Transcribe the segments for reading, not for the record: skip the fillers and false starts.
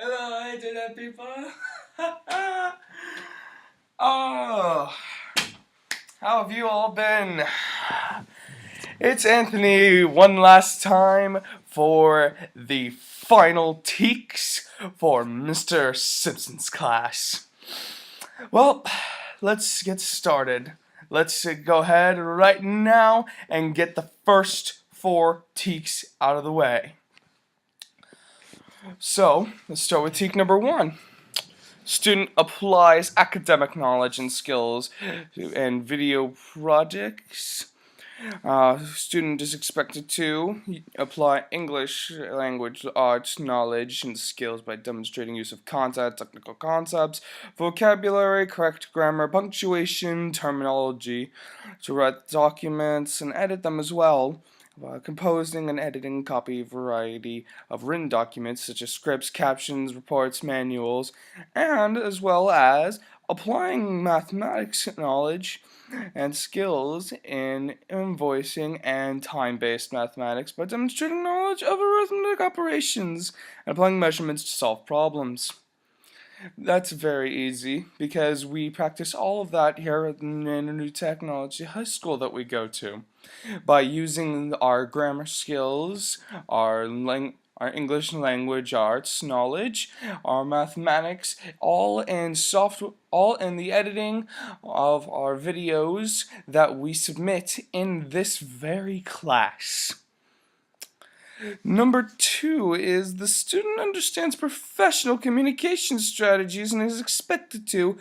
Hello, internet people. Oh, how have you all been? It's Anthony one last time for the final TEKS for Mr. Simpson's class. Well, let's get started. Let's go ahead right now and get the first 4 TEKS out of the way. So, let's start with TEK number 1. Student applies academic knowledge and skills in video projects. Student is expected to apply English language arts knowledge and skills by demonstrating use of content, technical concepts, vocabulary, correct grammar, punctuation, terminology, to write documents and edit them as well. Composing and editing copy variety of written documents such as scripts, captions, reports, manuals, and as well as applying mathematics knowledge and skills in invoicing and time-based mathematics by demonstrating knowledge of arithmetic operations and applying measurements to solve problems. That's very easy because we practice all of that here at the Manor Technology High School that we go to by using our grammar skills, our English language arts knowledge, our mathematics, all in the editing of our videos that we submit in this very class. Number 2 is the student understands professional communication strategies and is expected to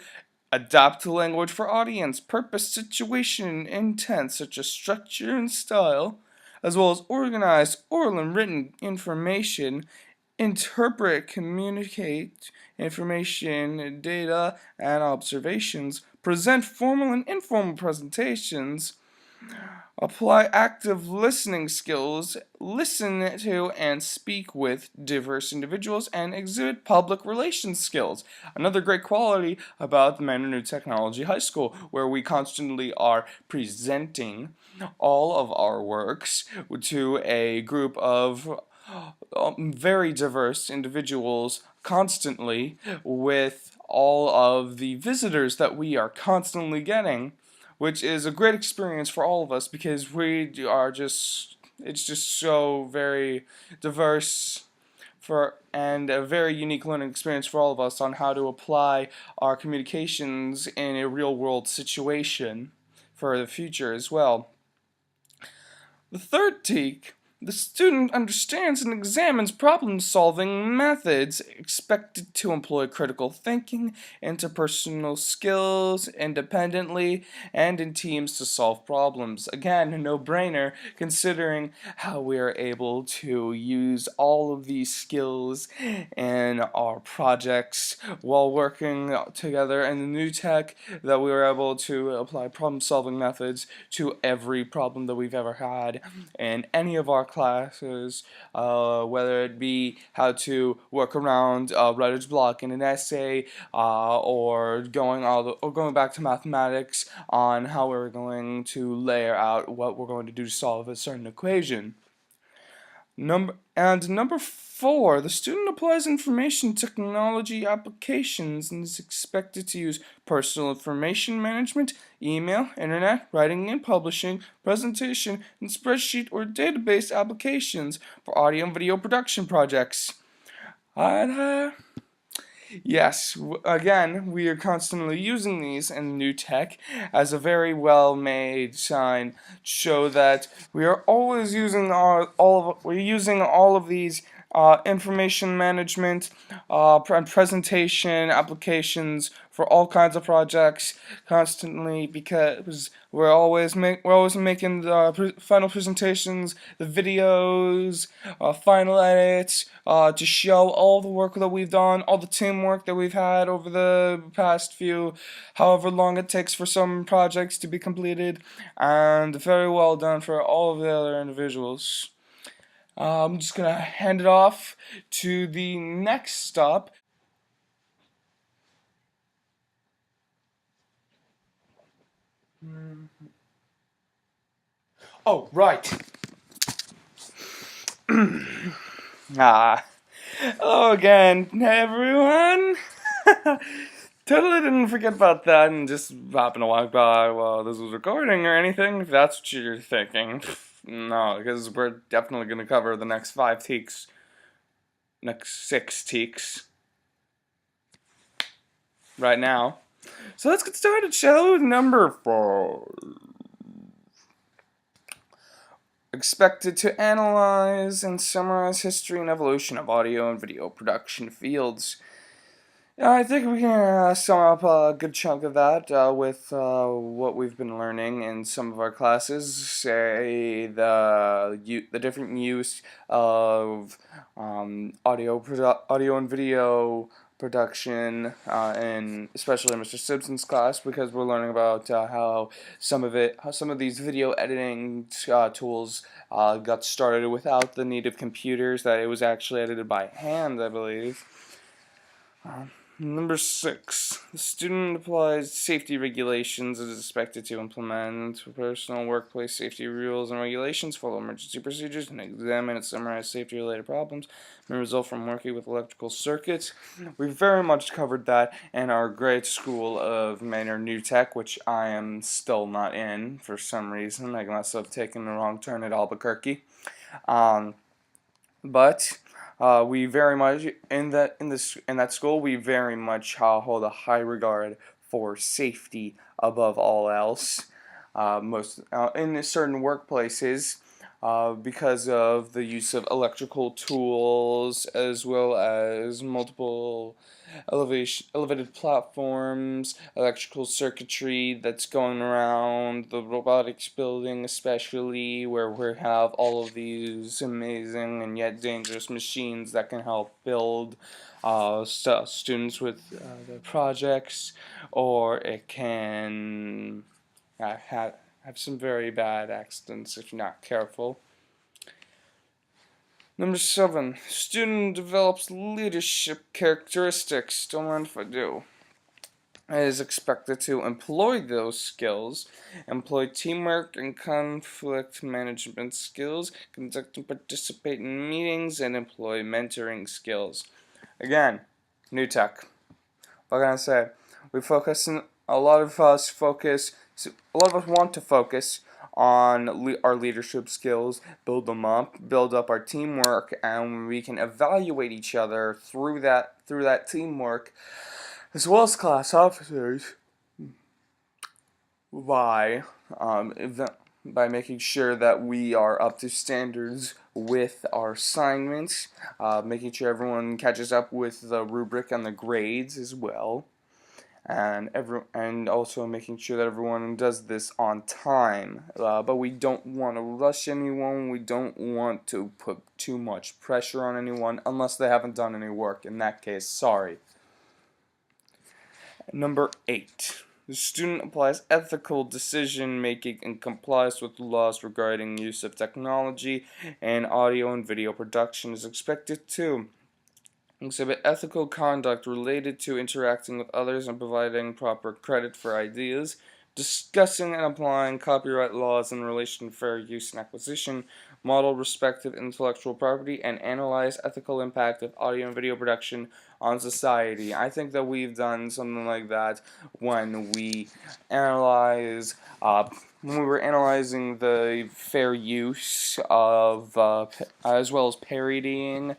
adapt the language for audience, purpose, situation, intent, such as structure and style, as well as organize oral and written information, interpret, communicate information, data, and observations, present formal and informal presentations, apply active listening skills, listen to and speak with diverse individuals, and exhibit public relations skills. Another great quality about the Manor Technology High School, where we constantly are presenting all of our works to a group of very diverse individuals constantly, with all of the visitors that we are constantly getting, which is a great experience for all of us because it's just so very diverse and a very unique learning experience for all of us on how to apply our communications in a real world situation for the future as well. The third TEK, the student understands and examines problem-solving methods, expected to employ critical thinking, interpersonal skills, independently, and in teams to solve problems. Again, a no-brainer, considering how we are able to use all of these skills in our projects while working together in the new tech, that we were able to apply problem-solving methods to every problem that we've ever had in any of our classes, whether it be how to work around writer's block in an essay, or going back to mathematics on how we're going to layer out what we're going to do to solve a certain equation. Number 4, the student applies information technology applications and is expected to use personal information management, email, internet, writing and publishing, presentation, and spreadsheet or database applications for audio and video production projects. Yes, again, we are constantly using these in new tech as a very well made sign to show that we are always using all of these information management and presentation applications for all kinds of projects constantly, because we're always making the final presentations, the videos, final edits, to show all the work that we've done, all the teamwork that we've had over the past however long it takes for some projects to be completed, and very well done for all of the other individuals. I'm just gonna hand it off to the next stop. Oh, right. Ah, Hello again, everyone. Totally didn't forget about that and just happened to walk by while this was recording or anything, if that's what you're thinking. No, because we're definitely going to cover the next 5 TEKS, next 6 TEKS right now. So let's get started, shall we, with number 4. Expected to analyze and summarize history and evolution of audio and video production fields. Yeah, I think we can sum up a good chunk of that with what we've been learning in some of our classes. Say the different use of audio and video production, and especially in Mr. Simpson's class, because we're learning about how some of these video editing tools got started without the need of computers. That it was actually edited by hand, I believe. Number 6. The student applies safety regulations and is expected to implement personal workplace safety rules and regulations, follow emergency procedures, and examine and summarize safety-related problems may result from working with electrical circuits. We very much covered that in our grade school of Manor New Tech, which I am still not in for some reason. I must have taken the wrong turn at Albuquerque. But we very much in that school we very much hold a high regard for safety above all else. Most in certain workplaces, because of the use of electrical tools as well as multiple elevated platforms, electrical circuitry that's going around the robotics building, especially where we have all of these amazing and yet dangerous machines that can help build students with their projects, or it can have some very bad accidents if you're not careful. Number 7. Student develops leadership characteristics. Don't mind if I do. Is expected to employ those skills, employ teamwork and conflict management skills, conduct and participate in meetings, and employ mentoring skills. Again, new tech. What can I say? A lot of us want to focus on our leadership skills, build them up, build up our teamwork, and we can evaluate each other through that teamwork, as well as class officers, by making sure that we are up to standards with our assignments, making sure everyone catches up with the rubric and the grades as well. And also making sure that everyone does this on time. But we don't want to rush anyone. We don't want to put too much pressure on anyone unless they haven't done any work. In that case, sorry. Number 8. The student applies ethical decision making and complies with laws regarding use of technology and audio and video production is expected to exhibit ethical conduct related to interacting with others and providing proper credit for ideas, discussing and applying copyright laws in relation to fair use and acquisition, model respect of intellectual property, and analyze ethical impact of audio and video production on society. I think that we've done something like that when we were analyzing the fair use of, as well as parodying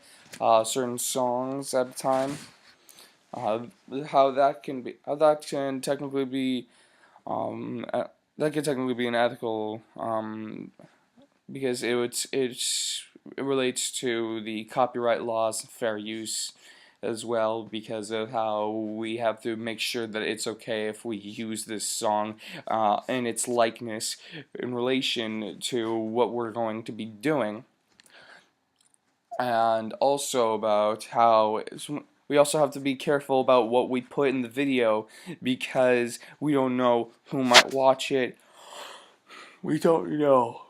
certain songs at a time. How that can technically be an ethical, because it relates to the copyright laws and fair use as well, because of how we have to make sure that it's okay if we use this song and its likeness in relation to what we're going to be doing. And also about how we also have to be careful about what we put in the video, because we don't know who might watch it. We don't know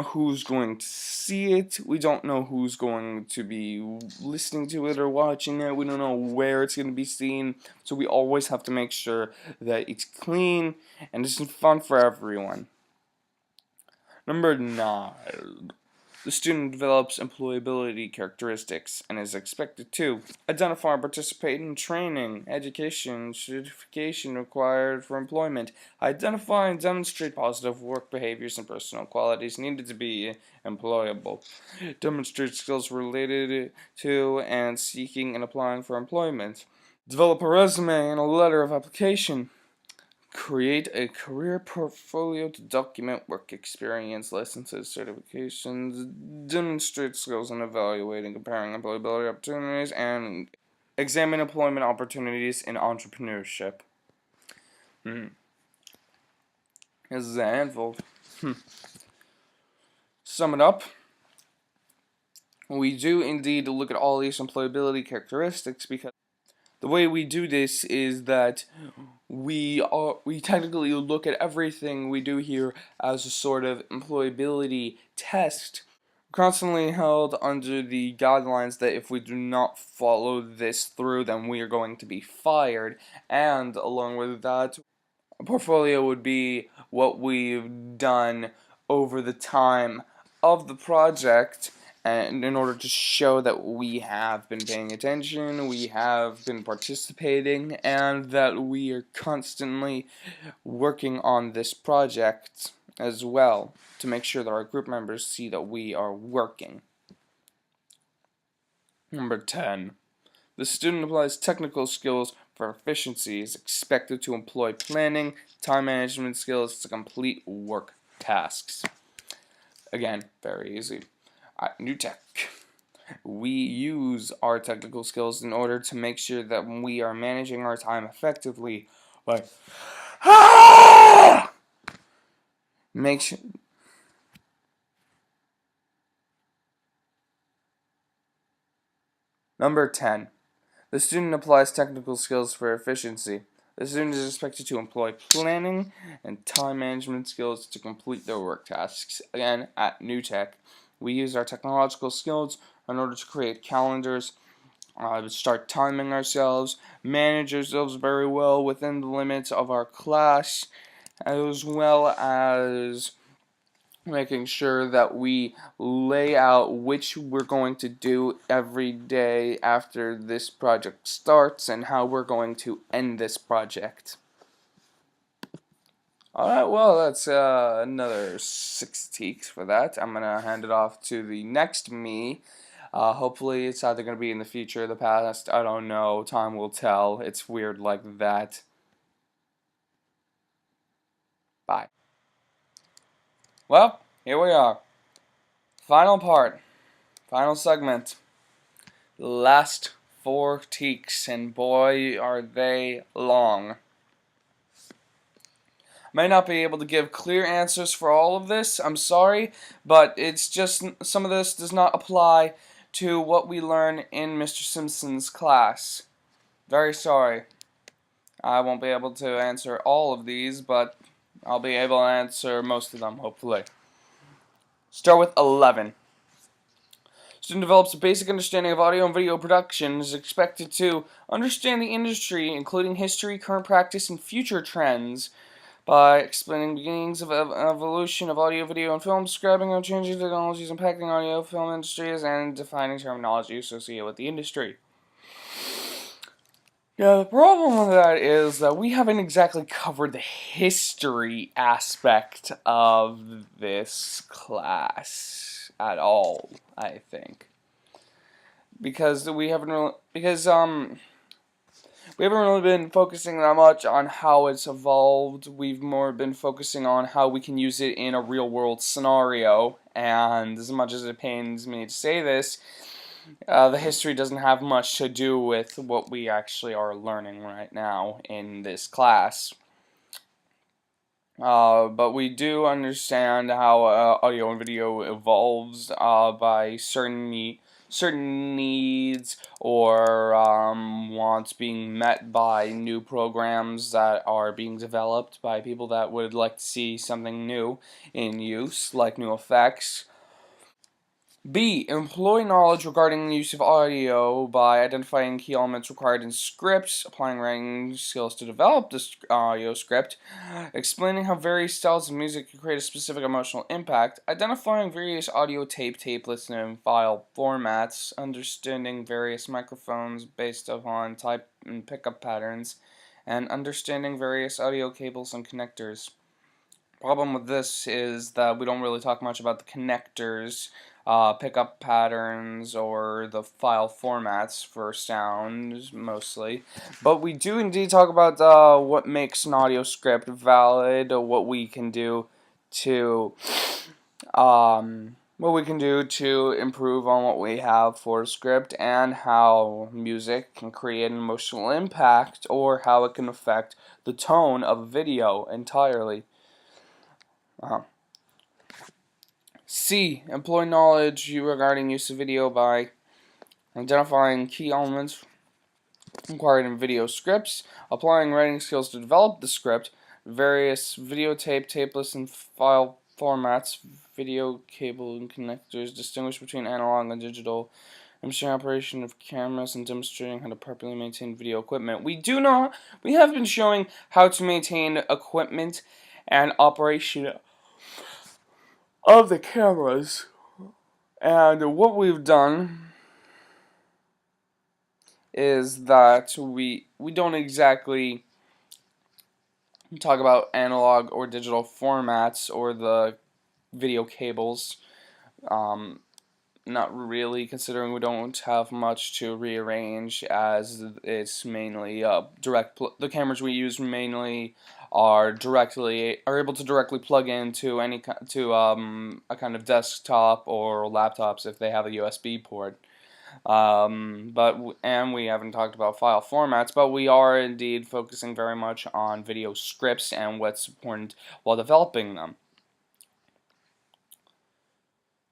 who's going to see it. We don't know who's going to be listening to it or watching it. We don't know where it's going to be seen. So we always have to make sure that it's clean and it's fun for everyone. Number 9. The student develops employability characteristics and is expected to identify and participate in training, education, certification required for employment, identify and demonstrate positive work behaviors and personal qualities needed to be employable, demonstrate skills related to and seeking and applying for employment, develop a resume and a letter of application, create a career portfolio to document work experience, licenses, certifications, demonstrate skills in evaluating, comparing employability opportunities, and examine employment opportunities in entrepreneurship. This is a handful. Sum it up. We do indeed look at all these employability characteristics because the way we do this is that we technically look at everything we do here as a sort of employability test, constantly held under the guidelines that if we do not follow this through, then we are going to be fired. And along with that, a portfolio would be what we've done over the time of the project, and in order to show that we have been paying attention, we have been participating, and that we are constantly working on this project as well to make sure that our group members see that we are working. Number 10. The student applies technical skills for efficiency, is expected to employ planning, time management skills to complete work tasks. Again, very easy. At New Tech, we use our technical skills in order to make sure that we are managing our time effectively. Like, make sure. Number 10. The student applies technical skills for efficiency. The student is expected to employ planning and time management skills to complete their work tasks. Again, at New Tech, we use our technological skills in order to create calendars, start timing ourselves, manage ourselves very well within the limits of our class, as well as making sure that we lay out which we're going to do every day after this project starts and how we're going to end this project. Alright, well, that's another 6 TEKS for that. I'm going to hand it off to the next me. Hopefully it's either going to be in the future or the past. I don't know. Time will tell. It's weird like that. Bye. Well, here we are. Final part. Final segment. Last 4 TEKS, and boy are they long. May not be able to give clear answers for all of this, I'm sorry, but it's just some of this does not apply to what we learn in Mr. Simpson's class. Very sorry. I won't be able to answer all of these, but I'll be able to answer most of them, hopefully. Start with 11. Student develops a basic understanding of audio and video production, is expected to understand the industry, including history, current practice, and future trends, by explaining beginnings of evolution of audio, video, and film, describing how changing technologies impacting audio film industries, and defining terminology associated with the industry. Yeah, the problem with that is that we haven't exactly covered the history aspect of this class at all, I think. Because we haven't really been focusing that much on how it's evolved. We've more been focusing on how we can use it in a real-world scenario. And as much as it pains me to say this, the history doesn't have much to do with what we actually are learning right now in this class. But we do understand how audio and video evolves by certain needs or wants being met by new programs that are being developed by people that would like to see something new in use, like new effects. B. Employ knowledge regarding the use of audio by identifying key elements required in scripts, applying writing skills to develop this audio script, explaining how various styles of music can create a specific emotional impact, identifying various audio tape, tape listen, and file formats, understanding various microphones based upon type and pickup patterns, and understanding various audio cables and connectors. Problem with this is that we don't really talk much about the connectors, pickup patterns, or the file formats for sound, mostly. But we do indeed talk about what makes an audio script valid, what we can do to improve on what we have for a script, and how music can create an emotional impact, or how it can affect the tone of a video entirely. C. Employ knowledge regarding use of video by identifying key elements required in video scripts, applying writing skills to develop the script, various videotape, tapeless, and file formats, video cable and connectors, distinguish between analog and digital, demonstrating operation of cameras, and demonstrating how to properly maintain video equipment. We have been showing how to maintain equipment and operation of the cameras, and what we've done is that we don't exactly talk about analog or digital formats or the video cables. Not really, considering we don't have much to rearrange, as it's mainly the cameras we use mainly are able to directly plug into a kind of desktop or laptops if they have a USB port. And we haven't talked about file formats, but we are indeed focusing very much on video scripts and what's important while developing them.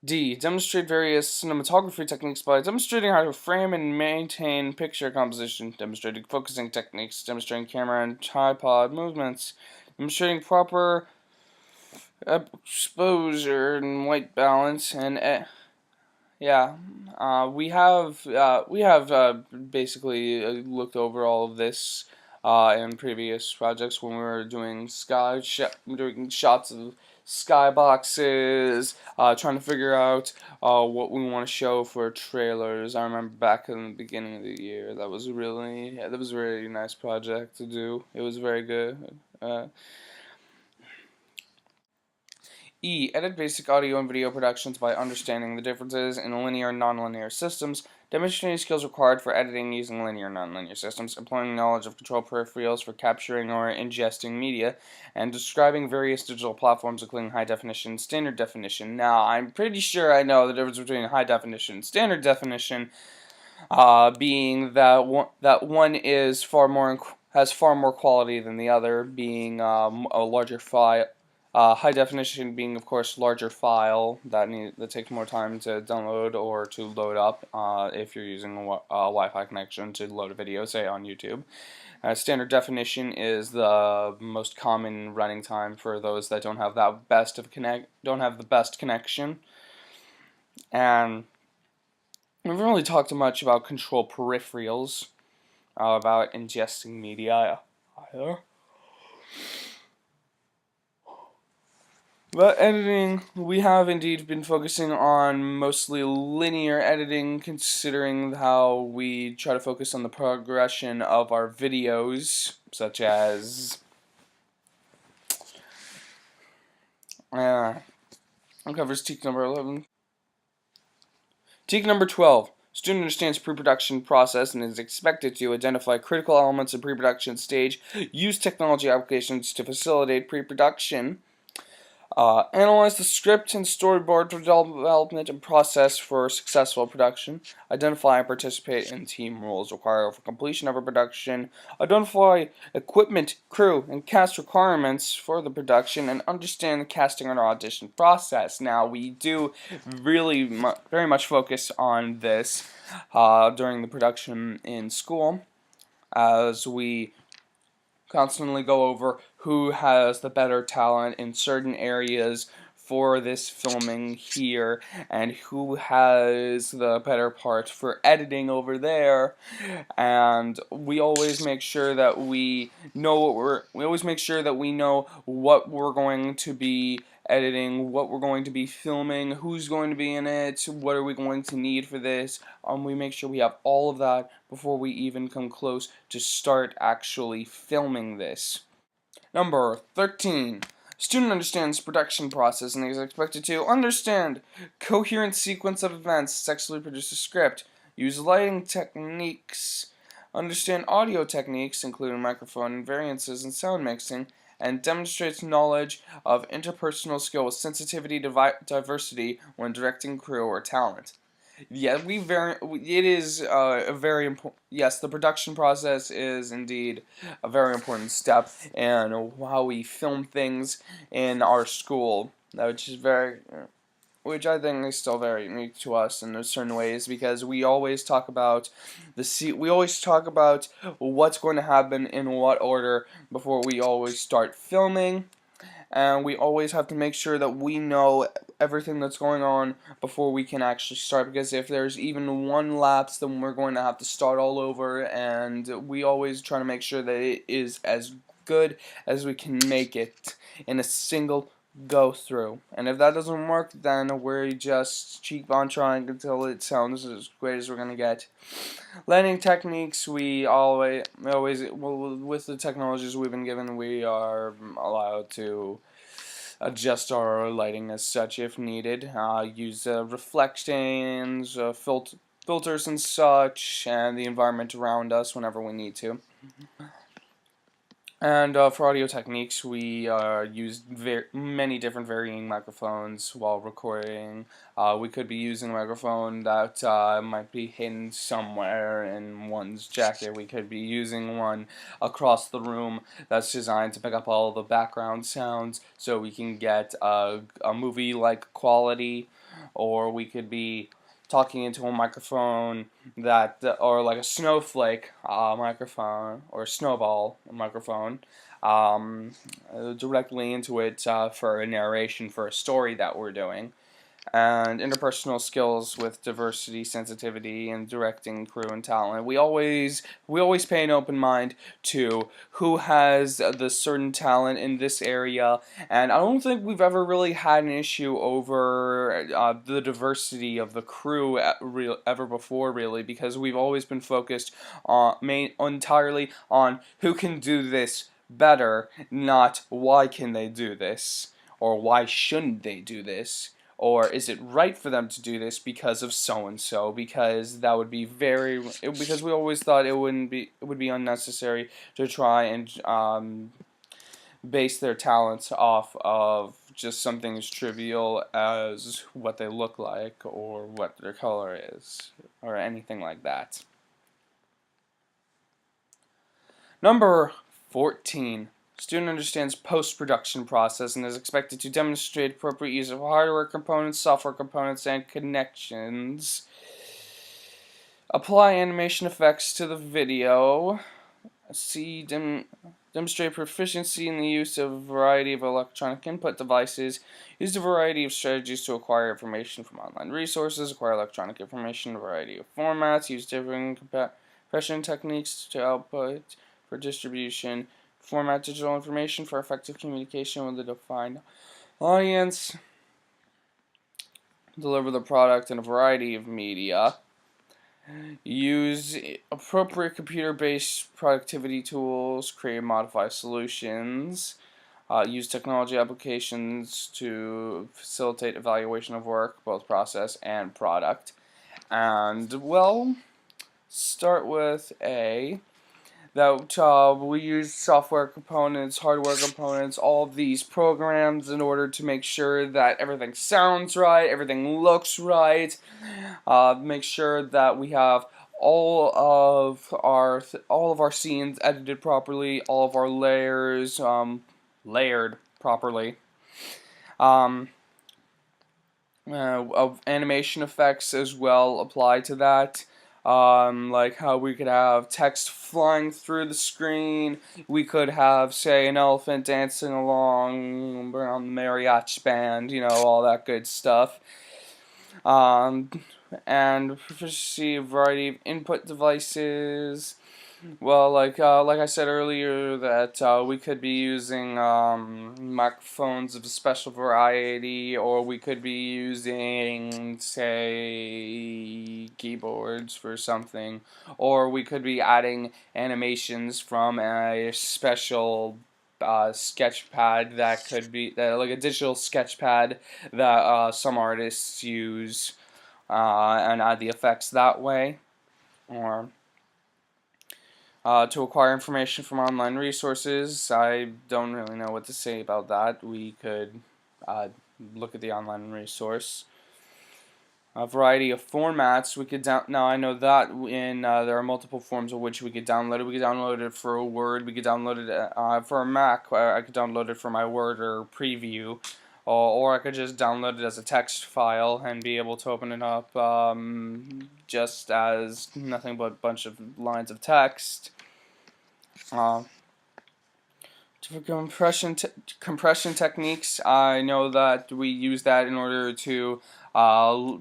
D. Demonstrate various cinematography techniques by demonstrating how to frame and maintain picture composition, demonstrating focusing techniques, demonstrating camera and tripod movements, demonstrating proper exposure and white balance, and we have basically looked over all of this in previous projects when we were doing shots of skyboxes, trying to figure out what we want to show for trailers. I remember back in the beginning of the year, that was a really nice project to do. It was very good. E. Edit basic audio and video productions by understanding the differences in linear and nonlinear systems, demonstrating skills required for editing using linear and nonlinear systems, employing knowledge of control peripherals for capturing or ingesting media, and describing various digital platforms including high definition and standard definition. Now, I'm pretty sure I know the difference between high definition and standard definition, being that one is has far more quality than the other, being a larger file. High definition being, of course, larger file that takes more time to download or to load up if you're using a Wi-Fi connection to load a video, say on YouTube. Standard definition is the most common running time for those that don't have the best connection. And we haven't really talked much about control peripherals, about ingesting media either. But editing, we have indeed been focusing on mostly linear editing, considering how we try to focus on the progression of our videos, such as covers TEK number 11. TEK number 12. Student understands pre-production process and is expected to identify critical elements in pre-production stage, use technology applications to facilitate pre-production, analyze the script and storyboard development and process for successful production, identify and participate in team roles required for completion of a production, identify equipment, crew, and cast requirements for the production, and understand the casting and audition process. Now, we do really very much focus on this during the production in school, as we constantly go over who has the better talent in certain areas for this filming here, and who has the better part for editing over there. And we always make sure that we know what we're going to be editing, what we're going to be filming, who's going to be in it, what are we going to need for this. We make sure we have all of that before we even come close to start actually filming this. Number 13. Student understands production process and is expected to understand coherent sequence of events, sexually produce a script, use lighting techniques, understand audio techniques, including microphone variances and sound mixing, and demonstrates knowledge of interpersonal skill with sensitivity to diversity when directing crew or talent. Yeah, it is a very important. Yes, the production process is indeed a very important step in how we film things in our school, which I think is still very unique to us in certain ways, because we always talk about what's going to happen in what order before we always start filming. And we always have to make sure that we know everything that's going on before we can actually start, because if there's even one lapse, then we're going to have to start all over, and we always try to make sure that it is as good as we can make it in a single go through. And if that doesn't work, then we just keep on trying until it sounds as great as we're going to get. Lighting techniques, with the technologies we've been given, we are allowed to adjust our lighting as such if needed. Use reflections, filters and such, and the environment around us whenever we need to. And for audio techniques, we use many different varying microphones while recording. We could be using a microphone that might be hidden somewhere in one's jacket. We could be using one across the room that's designed to pick up all the background sounds so we can get a movie-like quality. Or we could be talking into a microphone or like a snowflake microphone or snowball microphone directly into it for a narration for a story that we're doing. And interpersonal skills with diversity, sensitivity, and directing crew and talent. We always pay an open mind to who has the certain talent in this area, and I don't think we've ever really had an issue over the diversity of the crew ever before, really, because we've always been focused entirely on who can do this better, not why can they do this, or why shouldn't they do this. Or is it right for them to do this because of so and so? Because that would be because we always thought it would be unnecessary to try and base their talents off of just something as trivial as what they look like or what their color is or anything like that. Number 14. Student understands post-production process and is expected to demonstrate appropriate use of hardware components, software components, and connections. Apply animation effects to the video. Demonstrate proficiency in the use of a variety of electronic input devices. Use a variety of strategies to acquire information from online resources. Acquire electronic information in a variety of formats. Use different compression techniques to output for distribution. Format digital information for effective communication with a defined audience. Deliver the product in a variety of media. Use appropriate computer-based productivity tools. Create and modify solutions. Use technology applications to facilitate evaluation of work, both process and product. And, well, start with A. That we use software components, hardware components, all of these programs in order to make sure that everything sounds right, everything looks right. Make sure that we have all of our scenes edited properly, all of our layers layered properly. Of animation effects as well apply to that. like how we could have text flying through the screen. We could have, say, an elephant dancing along around the mariachi band, all that good stuff. Um, and proficiency, a variety of input devices. Well, like I said earlier, that we could be using microphones of a special variety, or we could be using, say, keyboards for something, or we could be adding animations from a special sketch pad that could be like a digital sketch pad that some artists use, and add the effects that way. Or to acquire information from online resources, I don't really know what to say about that. We could look at the online resource. A variety of formats we could now I know that there are multiple forms of which we could download it. We could download it for a Word. We could download it for a Mac. I could download it for my Word or preview, or I could just download it as a text file and be able to open it up just as nothing but a bunch of lines of text. For compression techniques, I know that we use that in order to uh,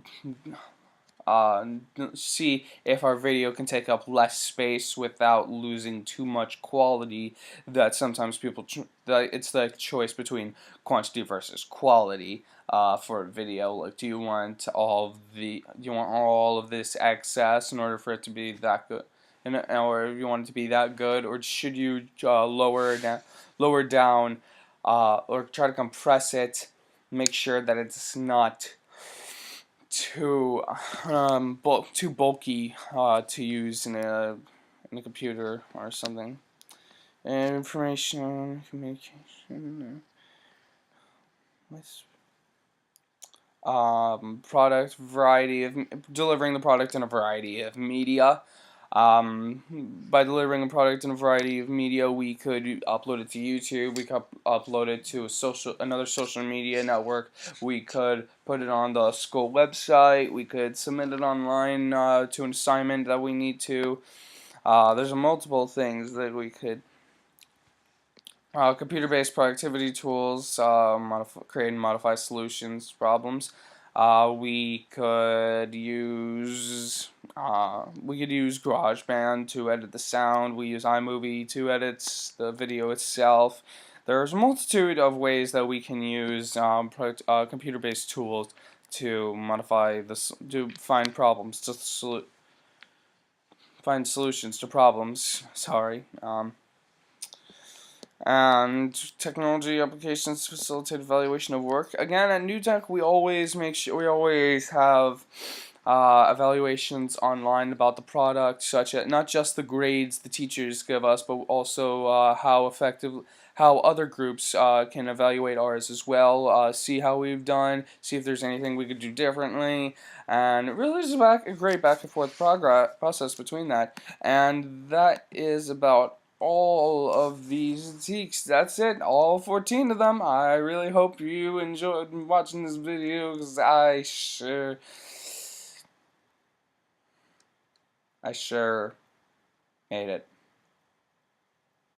see if our video can take up less space without losing too much quality. That sometimes it's the choice between quantity versus quality for a video. Like, do you want all of this excess in order for it to be that good? Or if you want it to be that good, or should you lower down, or try to compress it, make sure that it's not too too bulky to use in a computer or something. And information communication with product variety of delivering the product in a variety of media. By delivering a product in a variety of media, we could upload it to YouTube. We could upload it to another social media network. We could put it on the school website. We could submit it online to an assignment that we need to. There's multiple things that we could. Computer-based productivity tools, create and modify solutions to problems. We could use GarageBand to edit the sound. We use iMovie to edit the video itself. There's a multitude of ways that we can use computer-based tools to modify this, to find problems, to find solutions to problems. Sorry. And technology applications to facilitate evaluation of work. Again, at New Tech, we always have evaluations online about the product, such as not just the grades the teachers give us, but also how other groups can evaluate ours as well. See how we've done, see if there's anything we could do differently, and it really is a great back and forth process between that. And that is about all of these TEKS. That's it, all 14 of them. I really hope you enjoyed watching this video, because I sure made it.